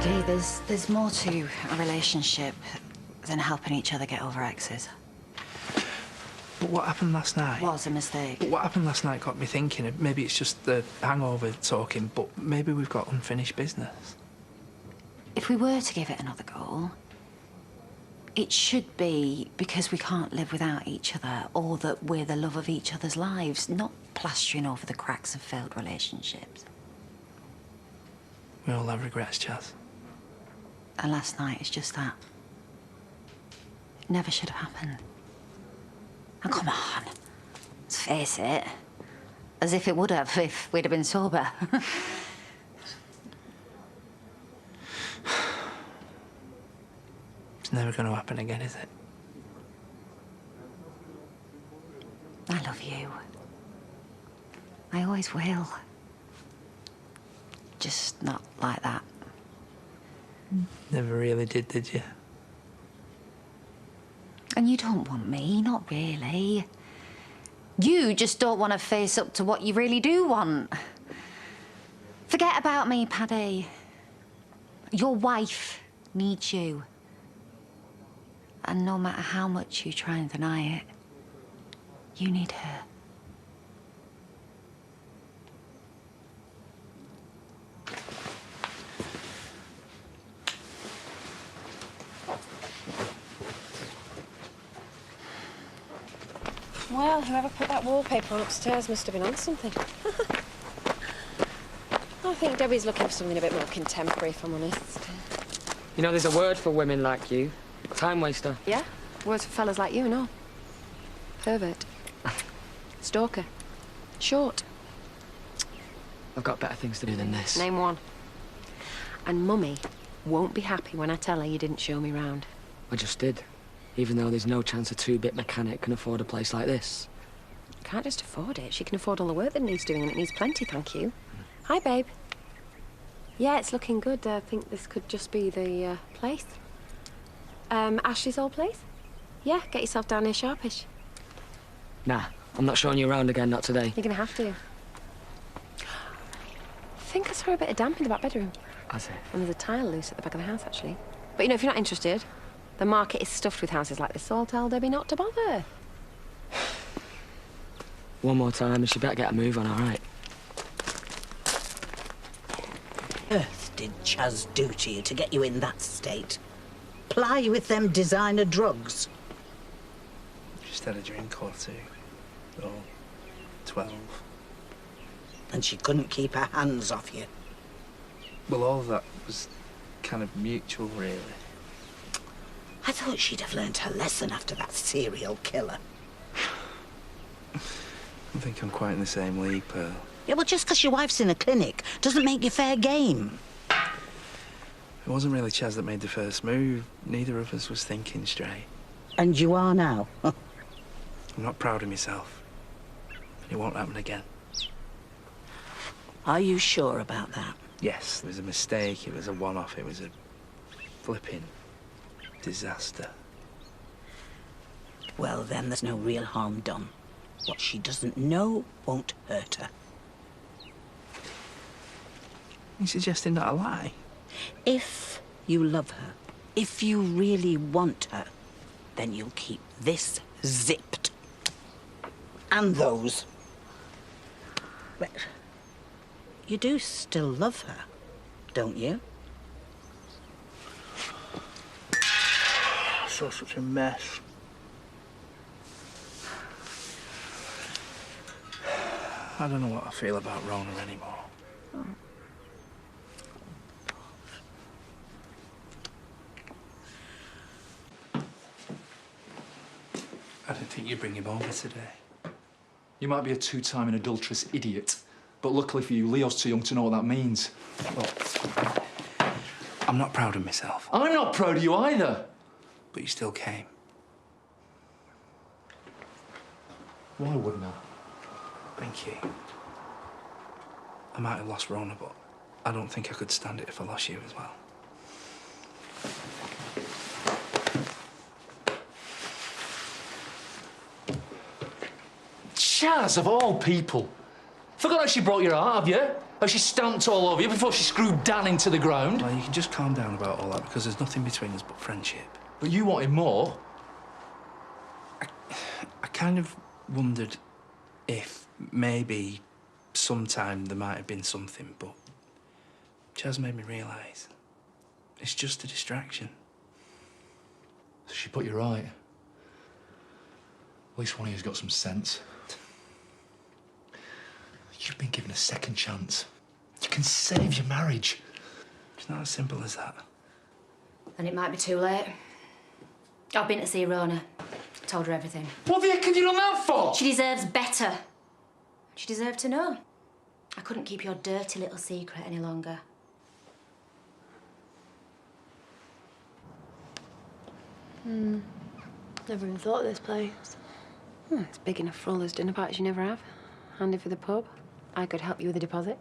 Paddy, there's more to a relationship than helping each other get over exes. But what happened last night? Was a mistake. But what happened last night got me thinking. Maybe it's just the hangover talking, but maybe we've got unfinished business. If we were to give it another go, it should be because we can't live without each other, or that we're the love of each other's lives, not plastering over the cracks of failed relationships. We all have regrets, Chaz. And last night is just that. It never should have happened. And come on, let's face it. As if it would have if we'd have been sober. It's never going to happen again, is it? I love you. I always will. Just not like that. Never really did you? And you don't want me, not really. You just don't want to face up to what you really do want. Forget about me, Paddy. Your wife needs you. And no matter how much you try and deny it, you need her. Well, whoever put that wallpaper on upstairs must have been on something. I think Debbie's looking for something a bit more contemporary, if I'm honest. You know, there's a word for women like you. Time waster. Yeah? Words for fellas like you and all. Pervert. Stalker. Short. I've got better things to do than this. Name one. And Mummy won't be happy when I tell her you didn't show me round. I just did. Even though there's no chance a two-bit mechanic can afford a place like this. Can't just afford it. She can afford all the work that needs doing, and it needs plenty, thank you. Hi, babe. Yeah, it's looking good. I think this could just be the place. Ashley's old place? Yeah, get yourself down here sharpish. Nah, I'm not showing you around again, not today. You're gonna have to. I think I saw a bit of damp in the back bedroom. Has it? And there's a tile loose at the back of the house, actually. But, you know, if you're not interested, the market is stuffed with houses like this, so I'll tell Debbie not to bother. One more time, and she better get a move on, all right? Earth did Chaz do to you to get you in that state? Ply you with them designer drugs? Just had a drink or two. Or 12. And she couldn't keep her hands off you? Well, all of that was kind of mutual, really. I thought she'd have learned her lesson after that serial killer. I think I'm quite in the same league, Pearl. Yeah, well, just because your wife's in a clinic doesn't make you fair game. It wasn't really Chaz that made the first move. Neither of us was thinking straight. And you are now. I'm not proud of myself. It won't happen again. Are you sure about that? Yes, it was a mistake. It was a one-off. It was a flipping disaster. Well, then there's no real harm done. What she doesn't know won't hurt her. You suggesting that I lie? If you love her, if you really want her, then you'll keep this zipped. And those. But you do still love her, don't you? I saw such a mess. I don't know what I feel about Rona anymore. Oh. I didn't think you'd bring him over today. You might be a two-time and adulterous idiot, but luckily for you, Leo's too young to know what that means. Look, I'm not proud of myself. I'm not proud of you either. But you still came. Why wouldn't I? Thank you. I might have lost Rona, but I don't think I could stand it if I lost you as well. Chaz, of all people. Forgot how she broke your heart, have you? Oh, she stamped all over you before she screwed Dan into the ground. Well, you can just calm down about all that because there's nothing between us but friendship. But you wanted more. I kind of wondered if maybe sometime there might have been something, but Chaz made me realise it's just a distraction. So she put you right. At least one of you's got some sense. You've been given a second chance. You can save your marriage. It's not as simple as that. And it might be too late. I've been to see Rona. Told her everything. What the heck have you done that for? She deserves better. She deserved to know. I couldn't keep your dirty little secret any longer. Never even thought of this place. It's big enough for all those dinner parties you never have. Handy for the pub. I could help you with the deposit.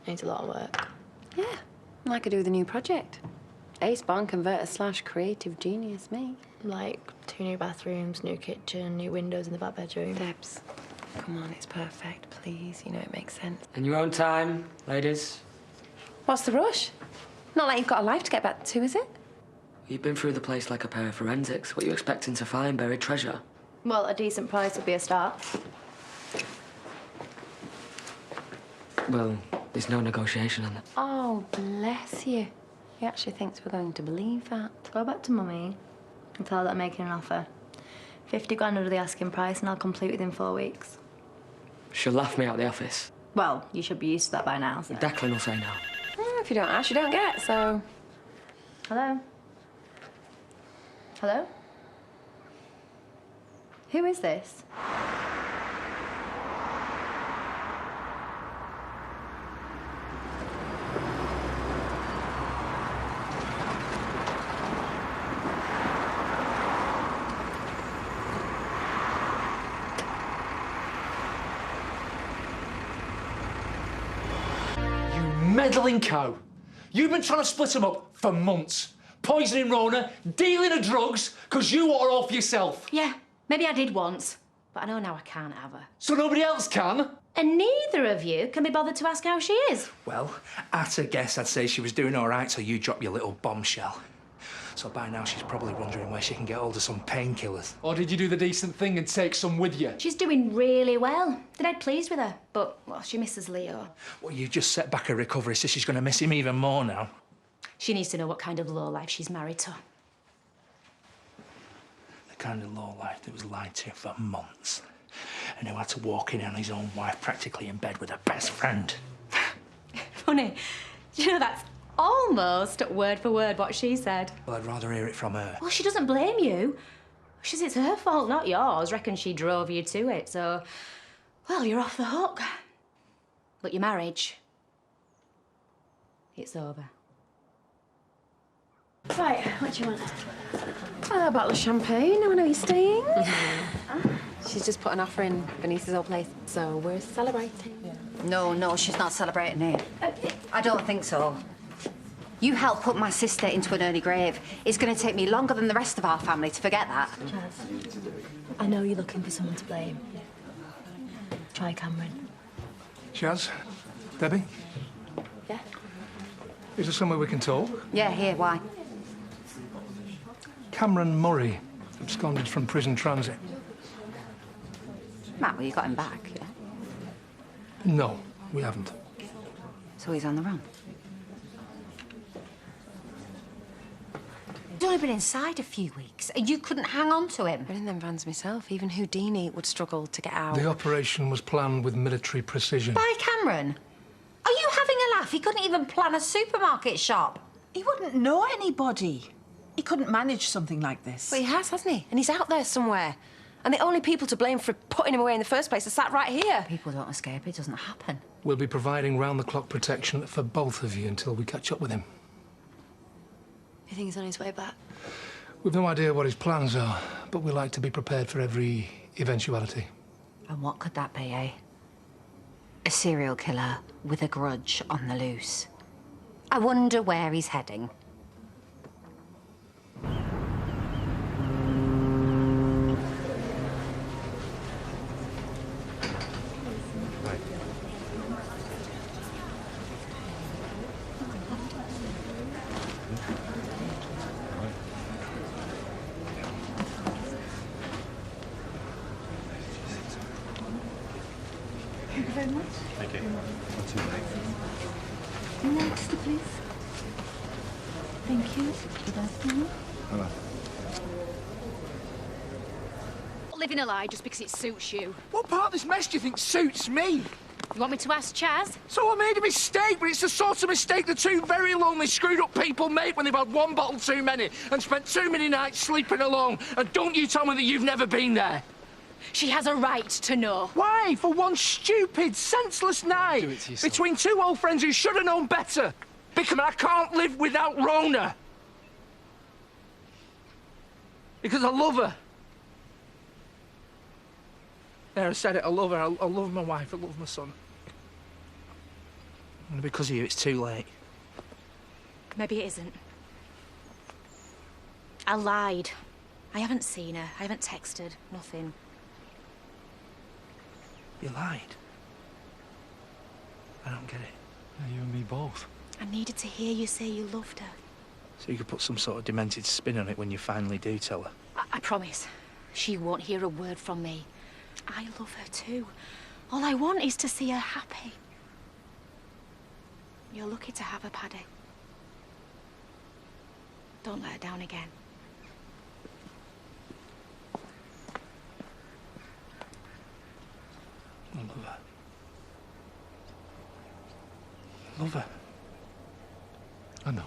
Needs a lot of work. Yeah, and I could do with a new project. Ace barn converter / creative genius, me. Like 2 new bathrooms, new kitchen, new windows in the back bedroom. Debs, come on, it's perfect, please. You know it makes sense. In your own time, ladies. What's the rush? Not like you've got a life to get back to, is it? You've been through the place like a pair of forensics. What are you expecting to find? Buried treasure? Well, a decent price would be a start. Well, there's no negotiation on that. Oh, bless you. He actually thinks we're going to believe that. Go back to Mummy and tell her that I'm making an offer. 50 grand under the asking price and I'll complete within 4 weeks. She'll laugh me out the office. Well, you should be used to that by now, so... Declan will say no. If you don't ask, you don't get, so... Hello? Hello? Who is this? Meddling cow. You've been trying to split them up for months. Poisoning Rona, dealing her drugs, because you want her off yourself. Yeah, maybe I did once, but I know now I can't have her. So nobody else can? And neither of you can be bothered to ask how she is. Well, at a guess, I'd say she was doing all right till you dropped your little bombshell. So by now, she's probably wondering where she can get hold of some painkillers. Or did you do the decent thing and take some with you? She's doing really well. The Dead pleased with her, but, well, she misses Leo. Well, you just set back her recovery, so she's going to miss him even more now. She needs to know what kind of lowlife she's married to. The kind of lowlife that was lied to for months. And who had to walk in on his own wife practically in bed with her best friend. Funny. Do you know that's almost word for word what she said? Well, I'd rather hear it from her. Well, she doesn't blame you. She says it's her fault, not yours. Reckons she drove you to it, so... Well, you're off the hook. But your marriage... it's over. Right, what do you want? A bottle of champagne. I know you're staying. She's just put an offer in Venice's old place, so we're celebrating. No, she's not celebrating it. I don't think so. You helped put my sister into an early grave. It's going to take me longer than the rest of our family to forget that. Chaz, I know you're looking for someone to blame. Try Cameron. Chaz? Debbie? Yeah? Is there somewhere we can talk? Yeah, here, why? Cameron Murray absconded from prison transit. Matt, well, you got him back, yeah? No, we haven't. So he's on the run. He's only been inside a few weeks. You couldn't hang on to him. Been in them vans myself. Even Houdini would struggle to get out. The operation was planned with military precision. By Cameron? Are you having a laugh? He couldn't even plan a supermarket shop. He wouldn't know anybody. He couldn't manage something like this. But he has, hasn't he? And he's out there somewhere. And the only people to blame for putting him away in the first place are sat right here. People don't escape. It doesn't happen. We'll be providing round-the-clock protection for both of you until we catch up with him. You think he's on his way back? We've no idea what his plans are, but we like to be prepared for every eventuality. And what could that be, eh? A serial killer with a grudge on the loose. I wonder where he's heading. Thank you very much. Thank you. Not too late. Next, please. Thank you. Good afternoon. Hello. Living a lie just because it suits you. What part of this mess do you think suits me? You want me to ask Chaz? So I made a mistake, but it's the sort of mistake the two very lonely, screwed-up people make when they've had one bottle too many and spent too many nights sleeping alone. And don't you tell me that you've never been there. She has a right to know. Why? For one stupid, senseless night Do it to yourself. between two old friends who should have known better. Because I can't live without Rona. Because I love her. There, I said it. I love her. I love my wife. I love my son. And because of you, it's too late. Maybe it isn't. I lied. I haven't seen her. I haven't texted. Nothing. You lied. I don't get it. Yeah, you and me both. I needed to hear you say you loved her. So you could put some sort of demented spin on it when you finally do tell her. I promise. She won't hear a word from me. I love her too. All I want is to see her happy. You're lucky to have her, Paddy. Don't let her down again. I love her. Love her. I know.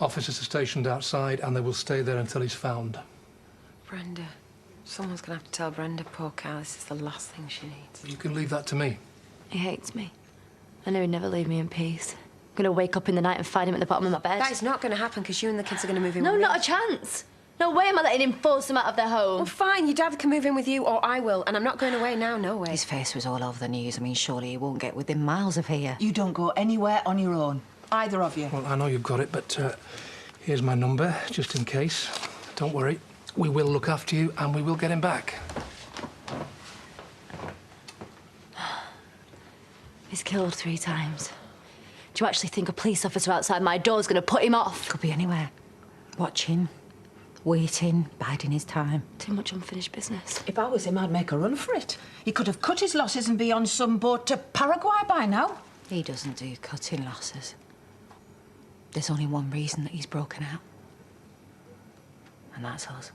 Officers are stationed outside and they will stay there until he's found. Brenda. Someone's gonna have to tell Brenda, poor cow, this is the last thing she needs. You can leave that to me. He hates me. I know he'd never leave me in peace. I'm gonna wake up in the night and find him at the bottom of my bed. That is not gonna happen because you and the kids are gonna move in No, with me. not a chance. No way am I letting him force them out of their home. Well, fine, your dad can move in with you or I will, and I'm not going away now, no way. His face was all over the news. I mean, surely he won't get within miles of here. You don't go anywhere on your own, either of you. Well, I know you've got it, but here's my number, just in case. Don't worry. We will look after you and we will get him back. He's killed 3 times. Do you actually think a police officer outside my door is going to put him off? Could be anywhere. Watching, waiting, biding his time. Too much unfinished business. If I was him, I'd make a run for it. He could have cut his losses and be on some boat to Paraguay by now. He doesn't do cutting losses. There's only one reason that he's broken out. And that's us.